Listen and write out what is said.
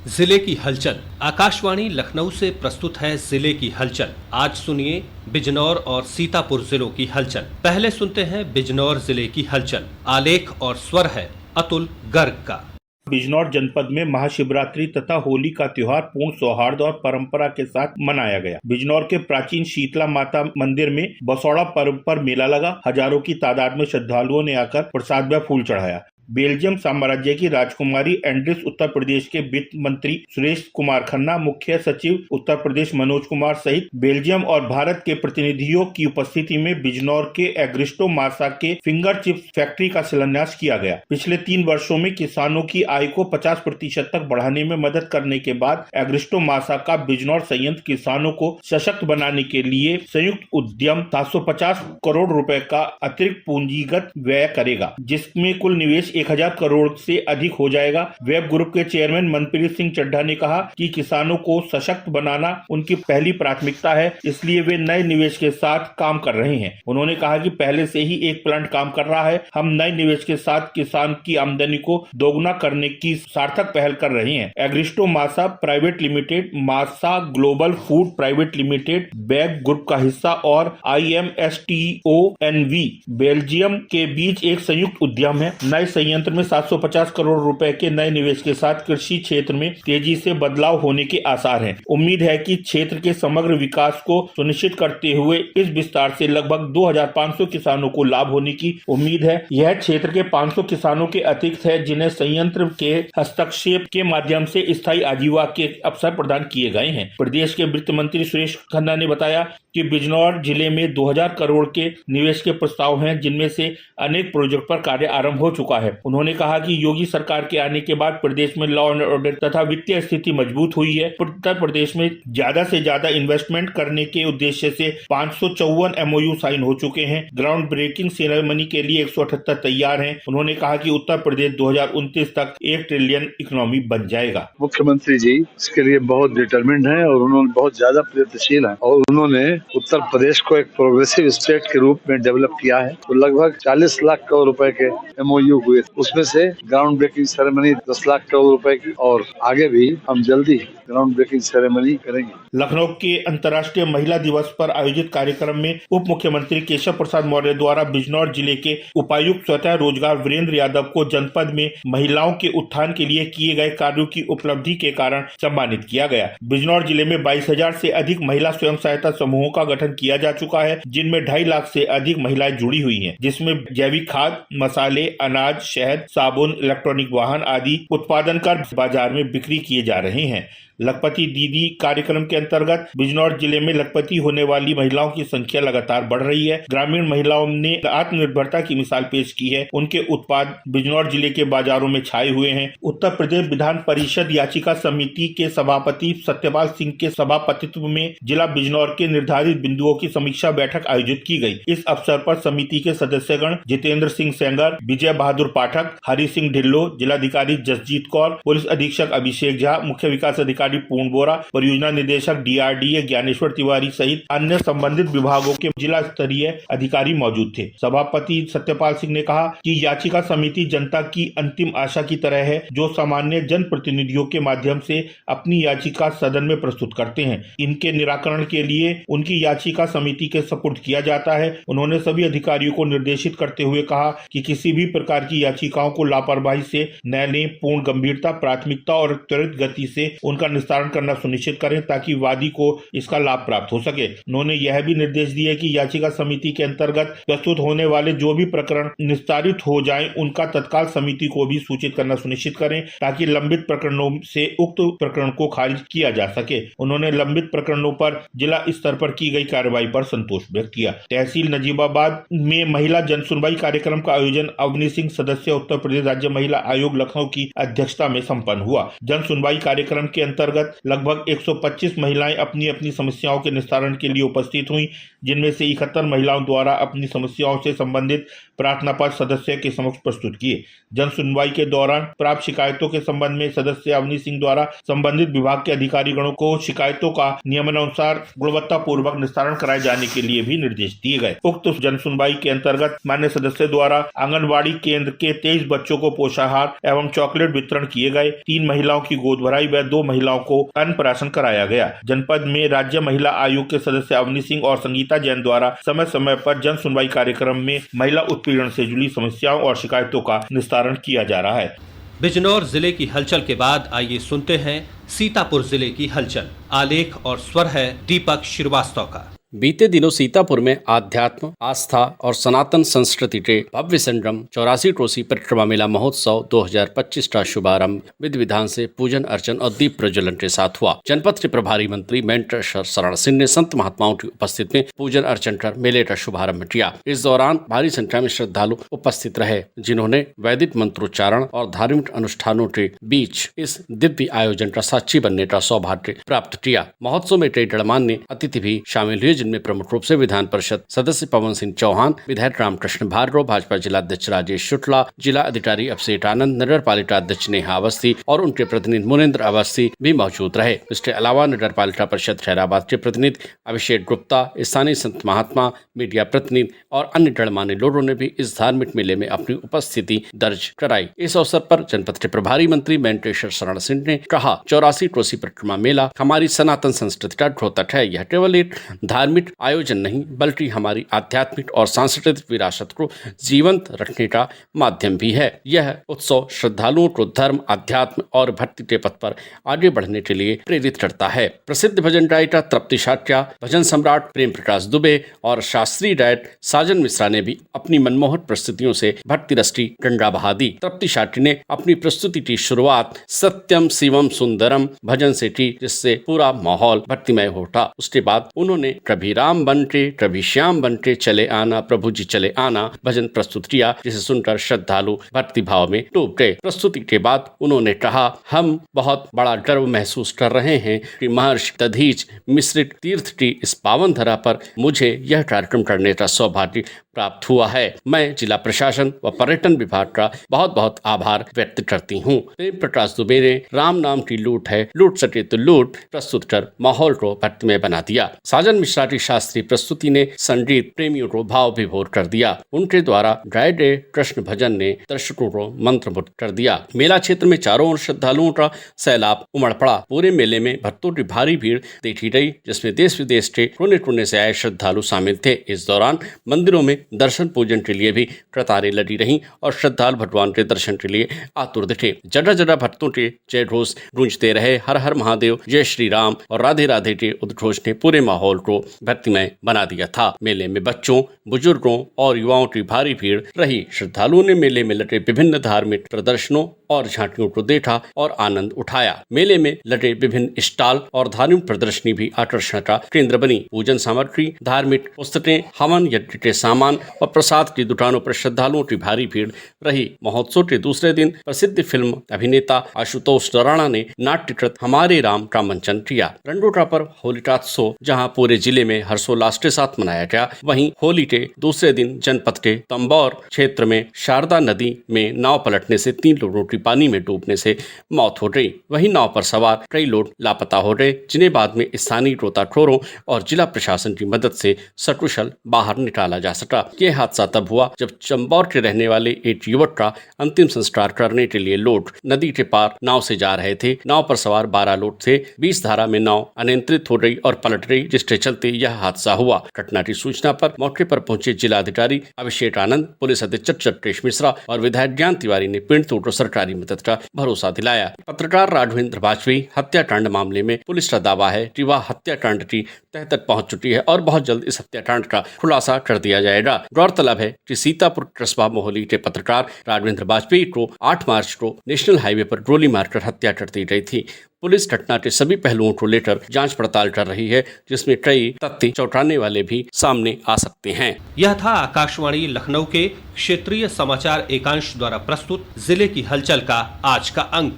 जिले की हलचल। आकाशवाणी लखनऊ से प्रस्तुत है जिले की हलचल। आज सुनिए बिजनौर और सीतापुर जिलों की हलचल। पहले सुनते हैं बिजनौर जिले की हलचल। आलेख और स्वर है अतुल गर्ग का। बिजनौर जनपद में महाशिवरात्रि तथा होली का त्योहार पूर्ण सौहार्द और परंपरा के साथ मनाया गया। बिजनौर के प्राचीन शीतला माता मंदिर में बसौड़ा पर्व पर मेला लगा। हजारों की तादाद में श्रद्धालुओं ने आकर प्रसाद व फूल चढ़ाया। बेल्जियम साम्राज्य की राजकुमारी एंड्रिस, उत्तर प्रदेश के वित्त मंत्री सुरेश कुमार खन्ना, मुख्य सचिव उत्तर प्रदेश मनोज कुमार सहित बेल्जियम और भारत के प्रतिनिधियों की उपस्थिति में बिजनौर के एग्रिस्टो मासा के फिंगर चिप्स फैक्ट्री का शिलान्यास किया गया। पिछले 3 वर्षों में किसानों की आय को 50% तक बढ़ाने में मदद करने के बाद एग्रिस्टो मासा का बिजनौर संयंत्र किसानों को सशक्त बनाने के लिए संयुक्त उद्यम 750 करोड़ रुपए का अतिरिक्त पूंजीगत व्यय करेगा, जिसमें कुल निवेश 1000 करोड़ से अधिक हो जाएगा। वेब ग्रुप के चेयरमैन मनप्रीत सिंह चड्ढा ने कहा कि किसानों को सशक्त बनाना उनकी पहली प्राथमिकता है, इसलिए वे नए निवेश के साथ काम कर रहे हैं। उन्होंने कहा कि पहले से ही एक प्लांट काम कर रहा है। हम नए निवेश के साथ किसान की आमदनी को दोगुना करने की सार्थक पहल कर रहे हैं। एग्रिस्टो मासा प्राइवेट लिमिटेड, मासा global food private limited web group का हिस्सा और IMSTONV बेल्जियम के बीच एक संयुक्त उद्यम है। नए संयंत्र में 750 करोड़ रुपए के नए निवेश के साथ कृषि क्षेत्र में तेजी से बदलाव होने के आसार हैं। उम्मीद है कि क्षेत्र के समग्र विकास को सुनिश्चित करते हुए इस विस्तार से लगभग 2500 किसानों को लाभ होने की उम्मीद है। यह क्षेत्र के 500 किसानों के अतिरिक्त है जिन्हें संयंत्र के हस्तक्षेप के माध्यम से स्थायी आजीविका के अवसर प्रदान किए गए हैं। प्रदेश के वित्त मंत्री सुरेश खन्ना ने बताया कि बिजनौर जिले में 2000 करोड़ के निवेश के प्रस्ताव हैं, जिनमें से अनेक प्रोजेक्ट पर कार्य आरंभ हो चुका है। उन्होंने कहा कि योगी सरकार के आने के बाद प्रदेश में लॉ एंड ऑर्डर तथा वित्तीय स्थिति मजबूत हुई है। उत्तर प्रदेश में ज्यादा से ज्यादा इन्वेस्टमेंट करने के उद्देश्य से 554 MOU साइन हो चुके हैं। ग्राउंड ब्रेकिंग सेरेमनी के लिए 178 तैयार हैं। उन्होंने कहा कि उत्तर प्रदेश 2029 तक 1 ट्रिलियन इकोनॉमी बन जाएगा। मुख्यमंत्री जी इसके लिए बहुत डिटरमिन्ड हैं और उन्होंने बहुत ज्यादा प्रयत्नशील हैं और उन्होंने उत्तर प्रदेश को एक प्रोग्रेसिव स्टेट के रूप में डेवलप किया है। तो लगभग 40 लाख करोड़ रुपए के MOU हुए, उसमें से ground breaking ceremony 10 lakh crore रुपए की और आगे भी हम जल्दी ग्राउंड ब्रेकिंग सेरेमनी करेंगे। लखनऊ के अंतर्राष्ट्रीय महिला दिवस पर आयोजित कार्यक्रम में उप मुख्यमंत्री केशव प्रसाद मौर्य द्वारा बिजनौर जिले के उपायुक्त स्वतः रोजगार वीरेंद्र यादव को जनपद में महिलाओं के उत्थान के लिए किए गए कार्यों की उपलब्धि के कारण सम्मानित किया गया। बिजनौर जिले में 22,000 से अधिक महिला स्वयं सहायता समूहों का गठन किया जा चुका है, जिनमें 2.5 लाख से अधिक महिलाएं जुड़ी हुई हैं, जिसमें जैविक खाद, मसाले, अनाज, शहद, साबुन, इलेक्ट्रॉनिक वाहन आदि उत्पादन कर बाजार में बिक्री किए जा रहे हैं। लखपति दीदी कार्यक्रम के अंतर्गत बिजनौर जिले में लखपति होने वाली महिलाओं की संख्या लगातार बढ़ रही है। ग्रामीण महिलाओं ने आत्मनिर्भरता की मिसाल पेश की है। उनके उत्पाद बिजनौर जिले के बाजारों में छाए हुए हैं। उत्तर प्रदेश विधान परिषद याचिका समिति के सभापति सत्यपाल सिंह के सभापतित्व में जिला बिजनौर के निर्धारित बिंदुओं की समीक्षा बैठक आयोजित की गई। इस अवसर पर समिति के सदस्यगण जितेंद्र सिंह सेंगर, विजय बहादुर पाठक, हरि सिंह ढिल्लो, जिलाधिकारी जसजीत कौर, पुलिस अधीक्षक अभिषेक झा, मुख्य विकास अधिकारी पूर्ण बोरा, परियोजना निदेशक DRDA ज्ञानेश्वर तिवारी सहित अन्य संबंधित विभागों के जिला स्तरीय अधिकारी मौजूद थे। सभापति सत्यपाल सिंह ने कहा कि याचिका समिति जनता की अंतिम आशा की तरह है, जो सामान्य जन प्रतिनिधियों के माध्यम से अपनी याचिका सदन में प्रस्तुत करते हैं। इनके निराकरण के लिए उनकी याचिका समिति के सपुर्द किया जाता है। उन्होंने सभी अधिकारियों को निर्देशित करते हुए कहा कि किसी भी प्रकार की याचिकाओं को लापरवाही से न लें, पूर्ण गंभीरता, प्राथमिकता और त्वरित गति से उनका निस्तारण करना सुनिश्चित करें ताकि वादी को इसका लाभ प्राप्त हो सके। उन्होंने यह भी निर्देश दिए कि याचिका समिति के अंतर्गत प्रस्तुत होने वाले जो भी प्रकरण निस्तारित हो जाएं, उनका तत्काल समिति को भी सूचित करना सुनिश्चित करें ताकि लंबित प्रकरणों से उक्त प्रकरण को खारिज किया जा सके। उन्होंने लंबित प्रकरणों पर जिला स्तर पर की गई कार्रवाई पर संतोष व्यक्त किया। तहसील नजीबाबाद में महिला जन सुनवाई कार्यक्रम का आयोजन अवनी सिंह, सदस्य उत्तर प्रदेश राज्य महिला आयोग लखनऊ की अध्यक्षता में संपन्न हुआ। जन सुनवाई कार्यक्रम के अंतर्गत अंतर्गत लगभग 125 महिलाएं अपनी अपनी समस्याओं के निस्तारण के लिए उपस्थित हुई, जिनमें से 71 महिलाओं द्वारा अपनी समस्याओं से संबंधित प्रार्थना पत्र सदस्य के समक्ष प्रस्तुत किए। जन सुनवाई के दौरान प्राप्त शिकायतों के संबंध में सदस्य अवनी सिंह द्वारा संबंधित विभाग के अधिकारीगणों को शिकायतों का नियमानुसार गुणवत्ता पूर्वक निस्तारण कराए जाने के लिए भी निर्देश दिए गए। उक्त जन सुनवाई के अंतर्गत मान्य सदस्य द्वारा आंगनबाड़ी केंद्र के 23 बच्चों को पोषाहार एवं चॉकलेट वितरण किए गए। 3 महिलाओं की गोद भराई व 2 महिलाओं को अन्नप्राशन कराया गया। जनपद में राज्य महिला आयोग के सदस्य अवनी सिंह और संगीता जैन द्वारा समय समय पर जन सुनवाई कार्यक्रम में महिला उत्पीड़न से जुड़ी समस्याओं और शिकायतों का निस्तारण किया जा रहा है। बिजनौर जिले की हलचल के बाद आइए सुनते हैं सीतापुर जिले की हलचल। आलेख और स्वर है दीपक श्रीवास्तव का। बीते दिनों सीतापुर में आध्यात्म, आस्था और सनातन संस्कृति के भव्य संगम 84 कोसी परिक्रमा मेला महोत्सव 2025 का शुभारंभ विधि विधान से पूजन अर्चन और दीप प्रज्वलन के साथ हुआ। जनपद के प्रभारी मंत्री मेंटर शरण सिंह ने संत महात्माओं की उपस्थिति में पूजन अर्चन कर मेले का शुभारंभ किया। इस दौरान भारी संख्या में श्रद्धालु उपस्थित रहे, जिन्होंने वैदिक मंत्रोच्चारण और धार्मिक अनुष्ठानों के बीच इस दिव्य आयोजन का साक्षी बनने का सौभाग्य प्राप्त किया। महोत्सव में कई गणमान्य अतिथि भी शामिल हुए, जिनमें प्रमुख रूप से विधान परिषद सदस्य पवन सिंह चौहान, विधायक रामकृष्ण भार्गव, भाजपा जिला अध्यक्ष राजेश शुक्ला, जिला अधिकारी अभिषेक आनंद, नगर पालिका अध्यक्ष नेहा अवस्थी और उनके प्रतिनिधि मुनेन्द्र अवस्थी भी मौजूद रहे। इसके अलावा नगर पालिका परिषद खैराबाद के प्रतिनिधि अभिषेक गुप्ता, स्थानीय संत महात्मा, मीडिया प्रतिनिधि और अन्य गणमान्य लोगों ने भी इस धार्मिक मेले में अपनी उपस्थिति दर्ज कराई। इस अवसर पर जनपद के प्रभारी मंत्री मेंटेश्वर शरण सिंह ने कहा, 84 कोसी परिक्रमा मेला हमारी सनातन संस्कृति का द्योतक है। यह केवल एक धार्मिक आयोजन नहीं बल्कि हमारी आध्यात्मिक और सांस्कृतिक विरासत को जीवंत रखने का माध्यम भी है। यह उत्सव श्रद्धालुओं को धर्म, अध्यात्म और भक्ति के पथ पर आगे बढ़ने के लिए प्रेरित करता है। प्रसिद्ध भजन गायिका तृप्ति शाक्या, भजन सम्राट प्रेम प्रकाश दुबे और शास्त्रीय गायक साजन मिश्रा ने भी अपनी मनमोहक प्रस्तुतियों से भक्ति रस की गंगा बहा दी। तृप्ति शाक्य ने अपनी प्रस्तुति की शुरुआत सत्यम शिवम सुंदरम भजन से की, जिससे पूरा माहौल भक्तिमय उठा। उसके बाद उन्होंने कभी राम बनके कभी श्याम बनके चले आना, प्रभु जी चले आना भजन प्रस्तुत किया, जिसे सुनकर श्रद्धालु भक्ति भाव में डूब गए। प्रस्तुति के बाद उन्होंने कहा, हम बहुत बड़ा गर्व महसूस कर रहे हैं कि महर्षि दधीच मिश्रित तीर्थ की इस पावन धरा पर मुझे यह कार्यक्रम करने का सौभाग्य प्राप्त हुआ है। मैं जिला प्रशासन व पर्यटन विभाग का बहुत बहुत आभार व्यक्त करती हूँ। प्रेम प्रकाश दुबे ने राम नाम की लूट है, लूट सके तो लूट प्रस्तुत कर माहौल को भक्तिमय बना दिया। साजन मिश्रा की शास्त्रीय प्रस्तुति ने संगीत प्रेमियों को भाव विभोर कर दिया। उनके द्वारा गाए गए कृष्ण भजन ने दर्शकों को मंत्रमुग्ध कर दिया। मेला क्षेत्र में चारों ओर श्रद्धालुओं का सैलाब उमड़ पड़ा। पूरे मेले में भक्तों की भारी भीड़ देखी गई, जिसमें देश विदेश के कोने कोने से आए श्रद्धालु शामिल थे। इस दौरान मंदिरों में दर्शन पूजन के लिए भी कतारें लगी रहीं और श्रद्धालु भगवान के दर्शन के लिए आतुर दिखे। जगह जगह भक्तों के जय घोष गूंजते रहे। हर हर महादेव, जय श्री राम और राधे राधे के उद्घोष ने पूरे माहौल को भक्तिमय बना दिया था। मेले में बच्चों, बुजुर्गों और युवाओं की भारी भीड़ रही। श्रद्धालुओं ने मेले में लगे विभिन्न धार्मिक प्रदर्शनों और झांकियों को देखा और आनंद उठाया। मेले में लगे विभिन्न स्टॉल और धार्मिक प्रदर्शनी भी आकर्षण का केंद्र बनी। पूजन सामग्री, धार्मिक पुस्तकें, हवन यज्ञ के सामान और प्रसाद की दुकानों पर श्रद्धालुओं की भारी भीड़ रही। महोत्सव के दूसरे दिन प्रसिद्ध फिल्म अभिनेता आशुतोष राणा ने नाट्यकृत हमारे राम का मंचन किया। रंगोटा पर होलिकात्सव जहां पूरे जिले में हर्षोल्लास के साथ मनाया गया, वहीं होली के दूसरे दिन जनपद के तंबौर क्षेत्र में शारदा नदी में नाव पलटने से 3 लोगों की पानी में डूबने से मौत हो गई। वहीं नाव पर सवार कई लोग लापता हो गए, जिन्हें बाद में स्थानीय गोताखोरों और जिला प्रशासन की मदद से सकुशल बाहर निकाला जा सका। यह हादसा तब हुआ जब चंबौर के रहने वाले एक युवक का अंतिम संस्कार करने के लिए लोग नदी के पार नाव से जा रहे थे। नाव पर सवार 12 लोग थे। 20 धारा में नाव अनियंत्रित हो गई और पलट गई, जिसके चलते यह हादसा हुआ। घटना की सूचना पर मौके पर पहुंचे जिलाधिकारी अभिषेक आनंद, पुलिस अधीक्षक चटकेश मिश्रा और विधायक ज्ञान तिवारी ने पीड़ितों को सरकारी मदद का भरोसा दिलाया। पत्रकार राघवेंद्र वाजपेयी हत्याकांड मामले में पुलिस का दावा है कि वह हत्याकांड की तह तक पहुंच चुकी है और बहुत जल्द इस हत्याकांड का खुलासा कर दिया जाएगा। गौरतलब है कि सीतापुर कस्बा मोहली के पत्रकार राघवेंद्र वाजपेयी को 8 मार्च को नेशनल हाईवे पर गोली मारकर हत्या कर दी गई थी। पुलिस घटना के सभी पहलुओं को लेकर जांच पड़ताल कर रही है, जिसमें कई तथ्य चौंकाने वाले भी सामने आ सकते हैं। यह था आकाशवाणी लखनऊ के क्षेत्रीय समाचार एकांश द्वारा प्रस्तुत जिले की हलचल का आज का अंक।